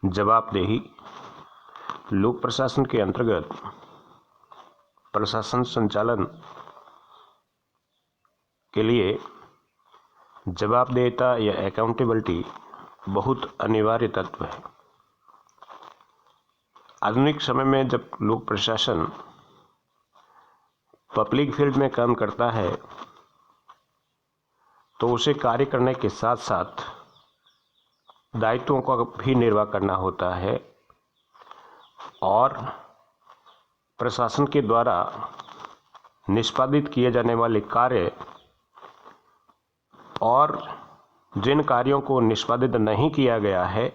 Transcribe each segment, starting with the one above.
जवाबदेही लोक प्रशासन के अंतर्गत प्रशासन संचालन के लिए जवाबदेहिता या अकाउंटेबिलिटी बहुत अनिवार्य तत्व है। आधुनिक समय में जब लोक प्रशासन पब्लिक फील्ड में काम करता है तो उसे कार्य करने के साथ साथ दायित्वों का भी निर्वाह करना होता है और प्रशासन के द्वारा निष्पादित किए जाने वाले कार्य और जिन कार्यों को निष्पादित नहीं किया गया है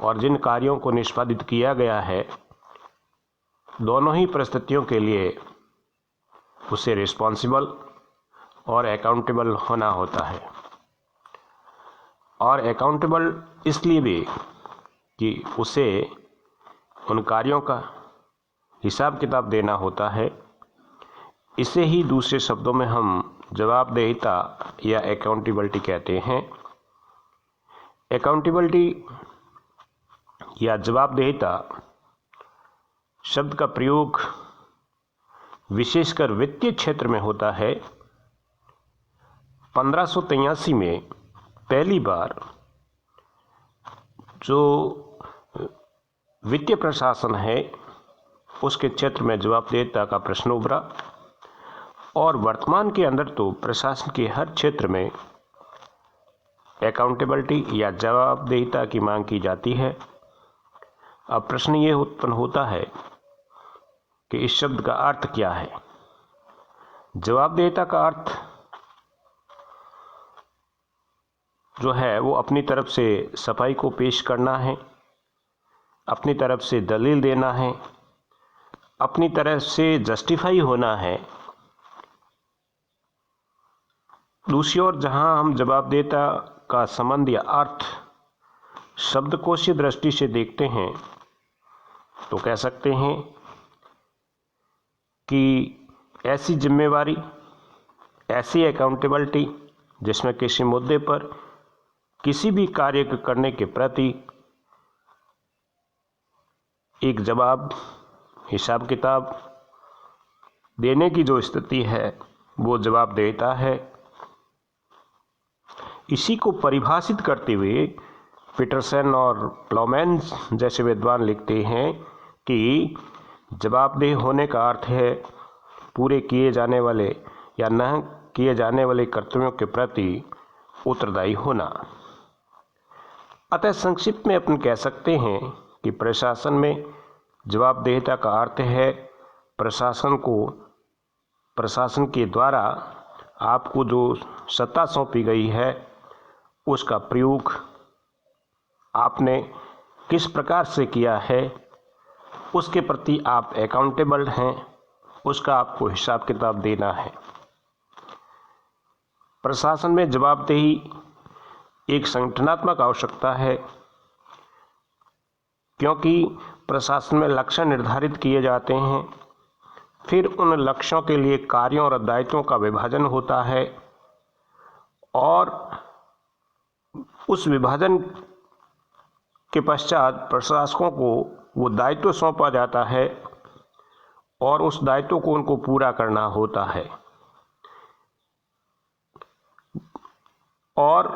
और जिन कार्यों को निष्पादित किया गया है, दोनों ही परिस्थितियों के लिए उसे रिस्पॉन्सिबल और अकाउंटेबल होना होता है। और अकाउंटेबल इसलिए भी कि उसे उन कार्यों का हिसाब किताब देना होता है। इसे ही दूसरे शब्दों में हम जवाबदेहिता या अकाउंटेबिलिटी कहते हैं। अकाउंटेबिलिटी या जवाबदेहिता शब्द का प्रयोग विशेषकर वित्तीय क्षेत्र में होता है। 1583 में पहली बार जो वित्तीय प्रशासन है उसके क्षेत्र में जवाबदेहिता का प्रश्न उभरा और वर्तमान के अंदर तो प्रशासन के हर क्षेत्र में अकाउंटेबिलिटी या जवाबदेहिता की मांग की जाती है। अब प्रश्न ये उत्पन्न होता है कि इस शब्द का अर्थ क्या है। जवाबदेहिता का अर्थ जो है वो अपनी तरफ से सफाई को पेश करना है, अपनी तरफ से दलील देना है, अपनी तरफ से जस्टिफाई होना है। दूसरी ओर जहां हम जवाबदेहिता का संबंध या अर्थ शब्दकोशीय दृष्टि से देखते हैं तो कह सकते हैं कि ऐसी जिम्मेवारी, ऐसी अकाउंटेबिलिटी जिसमें किसी मुद्दे पर किसी भी कार्य करने के प्रति एक जवाब, हिसाब किताब देने की जो स्थिति है वो जवाबदेहिता है। इसी को परिभाषित करते हुए पीटरसन और प्लॉमैन जैसे विद्वान लिखते हैं कि जवाबदेह होने का अर्थ है पूरे किए जाने वाले या न किए जाने वाले कर्तव्यों के प्रति उत्तरदायी होना। अतः संक्षिप्त में अपन कह सकते हैं कि प्रशासन में जवाबदेहिता का अर्थ है प्रशासन के द्वारा आपको जो सत्ता सौंपी गई है उसका प्रयोग आपने किस प्रकार से किया है, उसके प्रति आप अकाउंटेबल हैं, उसका आपको हिसाब किताब देना है। प्रशासन में जवाबदेही एक संगठनात्मक आवश्यकता है क्योंकि प्रशासन में लक्ष्य निर्धारित किए जाते हैं, फिर उन लक्ष्यों के लिए कार्यों और दायित्वों का विभाजन होता है और उस विभाजन के पश्चात प्रशासकों को वो दायित्व सौंपा जाता है और उस दायित्व को उनको पूरा करना होता है। और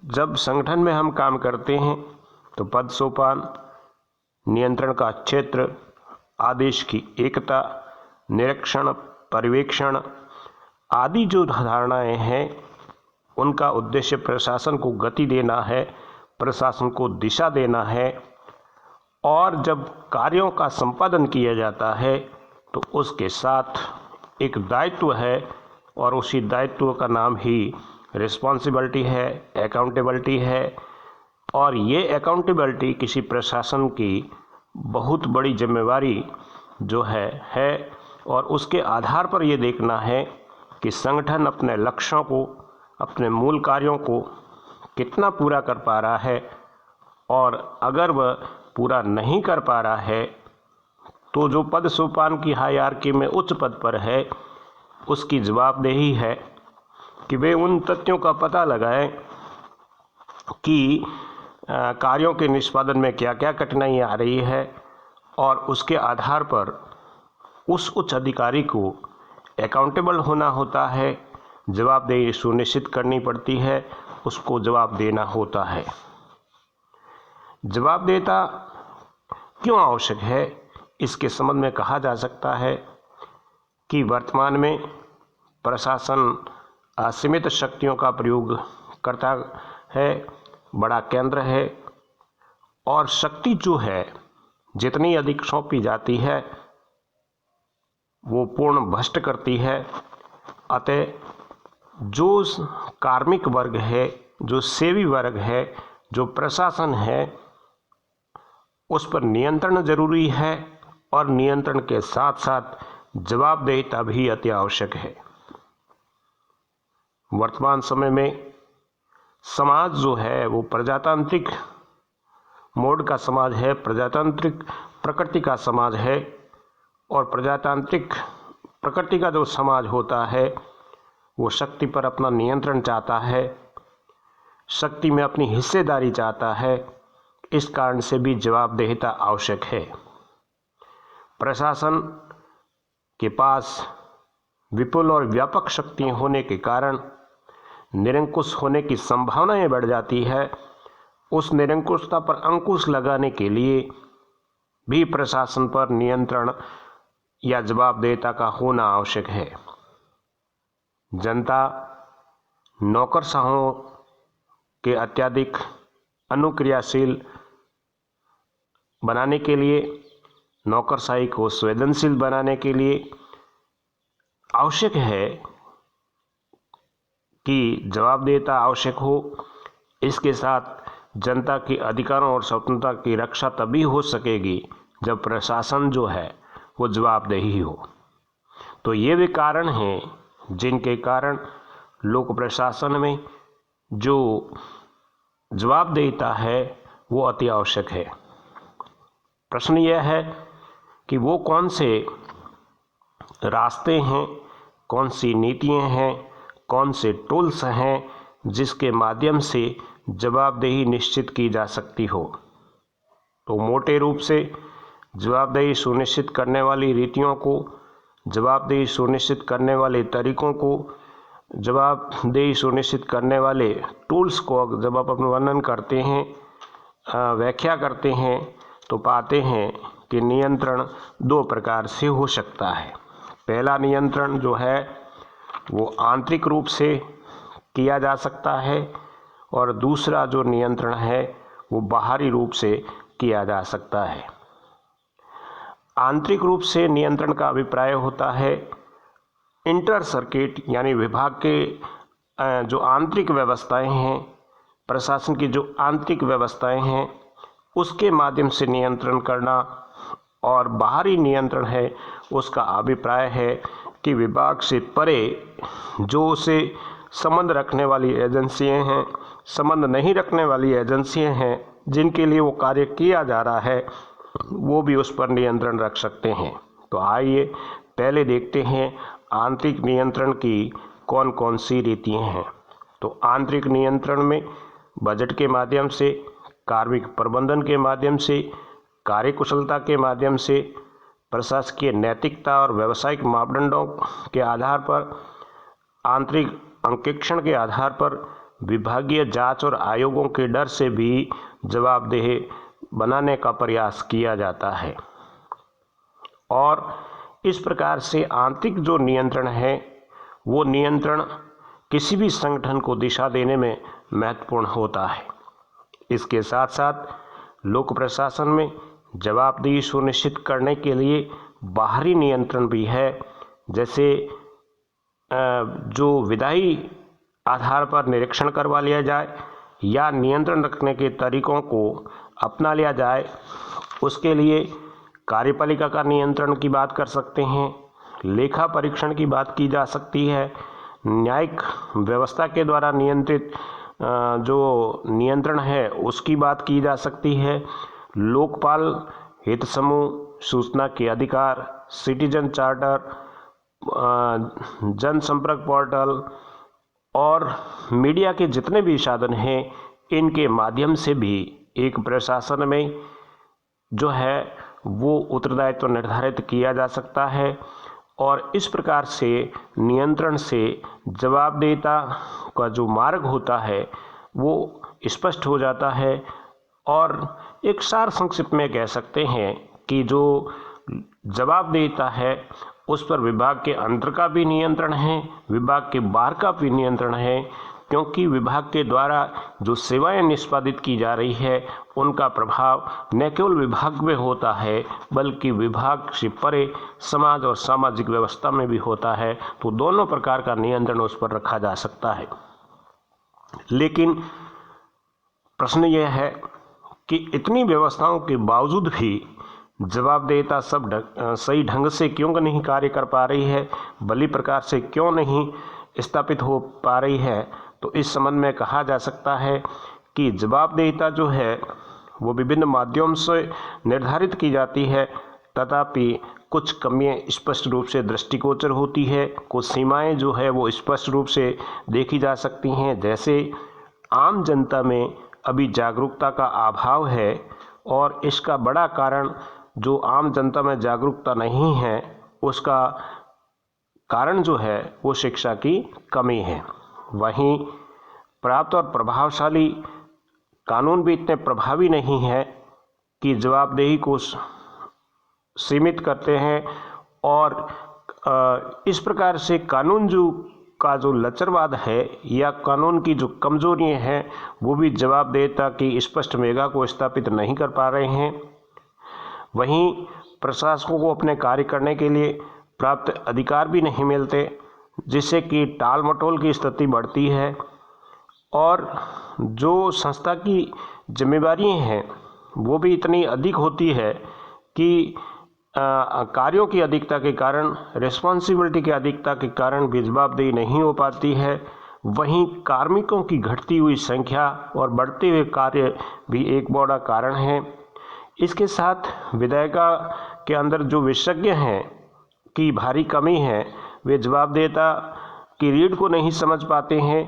जब संगठन में हम काम करते हैं तो पद सोपान, नियंत्रण का क्षेत्र, आदेश की एकता, निरीक्षण, पर्यवेक्षण आदि जो धारणाएं हैं उनका उद्देश्य प्रशासन को गति देना है, प्रशासन को दिशा देना है। और जब कार्यों का संपादन किया जाता है तो उसके साथ एक दायित्व है और उसी दायित्व का नाम ही रिस्पॉन्सिबिलिटी है, अकाउंटेबिलिटी है। और ये अकाउंटेबिलिटी किसी प्रशासन की बहुत बड़ी जिम्मेवारी जो है और उसके आधार पर ये देखना है कि संगठन अपने लक्ष्यों को, अपने मूल कार्यों को कितना पूरा कर पा रहा है और अगर वह पूरा नहीं कर पा रहा है तो जो पद सोपान की हायरार्की में उच्च पद पर है उसकी जवाबदेही है कि वे उन तथ्यों का पता लगाएं कि कार्यों के निष्पादन में क्या क्या कठिनाई आ रही है और उसके आधार पर उस उच्च अधिकारी को अकाउंटेबल होना होता है, जवाबदेही सुनिश्चित करनी पड़ती है, उसको जवाब देना होता है। जवाबदेहिता क्यों आवश्यक है, इसके संबंध में कहा जा सकता है कि वर्तमान में प्रशासन असीमित शक्तियों का प्रयोग करता है, बड़ा केंद्र है और शक्ति जो है जितनी अधिक सौंपी जाती है वो पूर्ण भ्रष्ट करती है। अतः जो कार्मिक वर्ग है, जो सेवी वर्ग है, जो प्रशासन है, उस पर नियंत्रण जरूरी है और नियंत्रण के साथ साथ जवाबदेहिता भी अति आवश्यक है। वर्तमान समय में समाज जो है वो प्रजातांत्रिक मोड का समाज है, प्रजातांत्रिक प्रकृति का समाज है और प्रजातांत्रिक प्रकृति का जो समाज होता है वो शक्ति पर अपना नियंत्रण चाहता है, शक्ति में अपनी हिस्सेदारी चाहता है। इस कारण से भी जवाबदेहिता आवश्यक है। प्रशासन के पास विपुल और व्यापक शक्तियाँ होने के कारण निरंकुश होने की संभावनाएं बढ़ जाती है। उस निरंकुशता पर अंकुश लगाने के लिए भी प्रशासन पर नियंत्रण या जवाबदेहिता का होना आवश्यक है। जनता नौकरशाहों के अत्यधिक अनुक्रियाशील बनाने के लिए, नौकरशाही को संवेदनशील बनाने के लिए आवश्यक है कि जवाबदेहिता आवश्यक हो। इसके साथ जनता के अधिकारों और स्वतंत्रता की रक्षा तभी हो सकेगी जब प्रशासन जो है वो जवाबदेही हो। तो ये वे कारण हैं जिनके कारण लोक प्रशासन में जो जवाबदेहिता है वो अति आवश्यक है। प्रश्न यह है कि वो कौन से रास्ते हैं, कौन सी नीतियां हैं, कौन से टूल्स हैं जिसके माध्यम से जवाबदेही निश्चित की जा सकती हो। तो मोटे रूप से जवाबदेही सुनिश्चित करने वाली रीतियों को, जवाबदेही सुनिश्चित करने वाले तरीकों को, जवाबदेही सुनिश्चित करने वाले टूल्स को जब आप अपना वर्णन करते हैं, व्याख्या करते हैं, तो पाते हैं कि नियंत्रण दो प्रकार से हो सकता है। पहला नियंत्रण जो है वो आंतरिक रूप से किया जा सकता है और दूसरा जो नियंत्रण है वो बाहरी रूप से किया जा सकता है। आंतरिक रूप से नियंत्रण का अभिप्राय होता है इंटर सर्किट, यानी विभाग के जो आंतरिक व्यवस्थाएं हैं, प्रशासन की जो आंतरिक व्यवस्थाएं हैं उसके माध्यम से नियंत्रण करना। और बाहरी नियंत्रण है उसका अभिप्राय है कि विभाग से परे जो से संबंध रखने वाली एजेंसियां हैं, संबंध नहीं रखने वाली एजेंसियां हैं, जिनके लिए वो कार्य किया जा रहा है, वो भी उस पर नियंत्रण रख सकते हैं। तो आइए पहले देखते हैं आंतरिक नियंत्रण की कौन कौन सी रीतियाँ हैं। तो आंतरिक नियंत्रण में बजट के माध्यम से, कार्मिक प्रबंधन के माध्यम से, कार्यकुशलता के माध्यम से, प्रशासकीय नैतिकता और व्यावसायिक मापदंडों के आधार पर, आंतरिक अंकेक्षण के आधार पर, विभागीय जांच और आयोगों के डर से भी जवाबदेह बनाने का प्रयास किया जाता है। और इस प्रकार से आंतरिक जो नियंत्रण है वो नियंत्रण किसी भी संगठन को दिशा देने में महत्वपूर्ण होता है। इसके साथ साथ लोक प्रशासन में जवाबदेही सुनिश्चित करने के लिए बाहरी नियंत्रण भी है, जैसे जो विधायी आधार पर निरीक्षण करवा लिया जाए या नियंत्रण रखने के तरीकों को अपना लिया जाए। उसके लिए कार्यपालिका का नियंत्रण की बात कर सकते हैं, लेखा परीक्षण की बात की जा सकती है, न्यायिक व्यवस्था के द्वारा नियंत्रित जो नियंत्रण है उसकी बात की जा सकती है, लोकपाल हित समूह, सूचना के अधिकार, सिटीजन चार्टर, जनसंपर्क पोर्टल और मीडिया के जितने भी साधन हैं, इनके माध्यम से भी एक प्रशासन में जो है वो उत्तरदायित्व निर्धारित किया जा सकता है और इस प्रकार से नियंत्रण से जवाबदेहिता का जो मार्ग होता है वो स्पष्ट हो जाता है। और एक सार संक्षिप्त में कह सकते हैं कि जो जवाबदेहिता है उस पर विभाग के अंदर का भी नियंत्रण है, विभाग के बाहर का भी नियंत्रण है, क्योंकि विभाग के द्वारा जो सेवाएं निष्पादित की जा रही है उनका प्रभाव न केवल विभाग में होता है बल्कि विभाग से परे समाज और सामाजिक व्यवस्था में भी होता है। तो दोनों प्रकार का नियंत्रण उस पर रखा जा सकता है। लेकिन प्रश्न यह है कि इतनी व्यवस्थाओं के बावजूद भी जवाबदेहिता सही ढंग से क्यों नहीं कार्य कर पा रही है, भली प्रकार से क्यों नहीं स्थापित हो पा रही है। तो इस संबंध में कहा जा सकता है कि जवाबदेहिता जो है वो विभिन्न माध्यमों से निर्धारित की जाती है, तथापि कुछ कमियां स्पष्ट रूप से दृष्टिगोचर होती है, कुछ सीमाएं जो है वो स्पष्ट रूप से देखी जा सकती हैं। जैसे आम जनता में अभी जागरूकता का अभाव है और इसका बड़ा कारण जो आम जनता में जागरूकता नहीं है उसका कारण जो है वो शिक्षा की कमी है। वहीं प्राप्त और प्रभावशाली कानून भी इतने प्रभावी नहीं है कि जवाबदेही को सीमित करते हैं और इस प्रकार से कानून का जो लचरवाद है या कानून की जो कमजोरियां हैं वो भी जवाबदेहिता की स्पष्ट मेघा को स्थापित नहीं कर पा रहे हैं। वहीं प्रशासकों को अपने कार्य करने के लिए प्राप्त अधिकार भी नहीं मिलते, जिससे कि टाल मटोल की स्थिति बढ़ती है और जो संस्था की जिम्मेदारियां हैं वो भी इतनी अधिक होती है कि कार्यों की अधिकता के कारण, रिस्पॉन्सिबिलिटी की अधिकता के कारण भी जवाबदेही नहीं हो पाती है। वहीं कार्मिकों की घटती हुई संख्या और बढ़ते हुए कार्य भी एक बड़ा कारण है। इसके साथ विधायिका के अंदर जो विशेषज्ञ हैं की भारी कमी है, वे जवाबदेहिता की रीढ़ को नहीं समझ पाते हैं।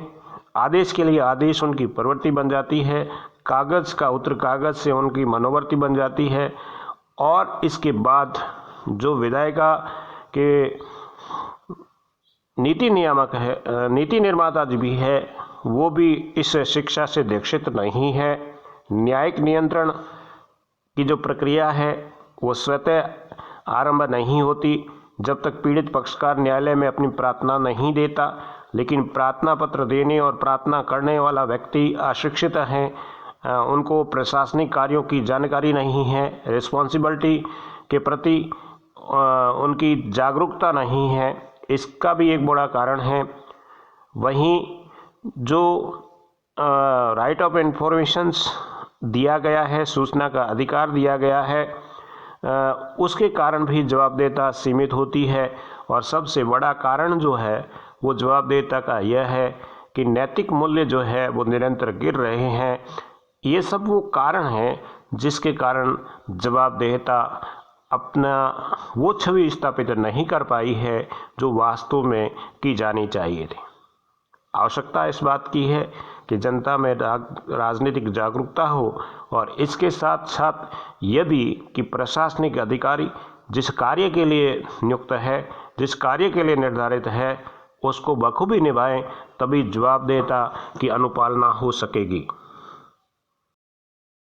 आदेश के लिए आदेश उनकी प्रवृत्ति बन जाती है, कागज़ का उत्तर कागज़ से उनकी मनोवृत्ति बन जाती है। और इसके बाद जो विधायिका के नीति नियामक है, नीति निर्माता भी है, वो भी इस शिक्षा से दीक्षित नहीं है। न्यायिक नियंत्रण की जो प्रक्रिया है वो स्वतः आरंभ नहीं होती जब तक पीड़ित पक्षकार न्यायालय में अपनी प्रार्थना नहीं देता, लेकिन प्रार्थना पत्र देने और प्रार्थना करने वाला व्यक्ति अशिक्षित हैं, उनको प्रशासनिक कार्यों की जानकारी नहीं है, रिस्पॉन्सिबिलिटी के प्रति उनकी जागरूकता नहीं है, इसका भी एक बड़ा कारण है। वहीं जो राइट ऑफ इन्फॉर्मेशंस दिया गया है, सूचना का अधिकार दिया गया है, उसके कारण भी जवाबदेहिता सीमित होती है। और सबसे बड़ा कारण जो है वो जवाबदेहिता का यह है कि नैतिक मूल्य जो है वो निरंतर गिर रहे हैं। ये सब वो कारण हैं जिसके कारण जवाबदेहिता अपना वो छवि स्थापित नहीं कर पाई है जो वास्तव में की जानी चाहिए थी। आवश्यकता इस बात की है कि जनता में राजनीतिक जागरूकता हो और इसके साथ साथ यह भी कि प्रशासनिक अधिकारी जिस कार्य के लिए नियुक्त है, जिस कार्य के लिए निर्धारित है, उसको बखूबी निभाएं, तभी जवाबदेहिता की अनुपालना हो सकेगी।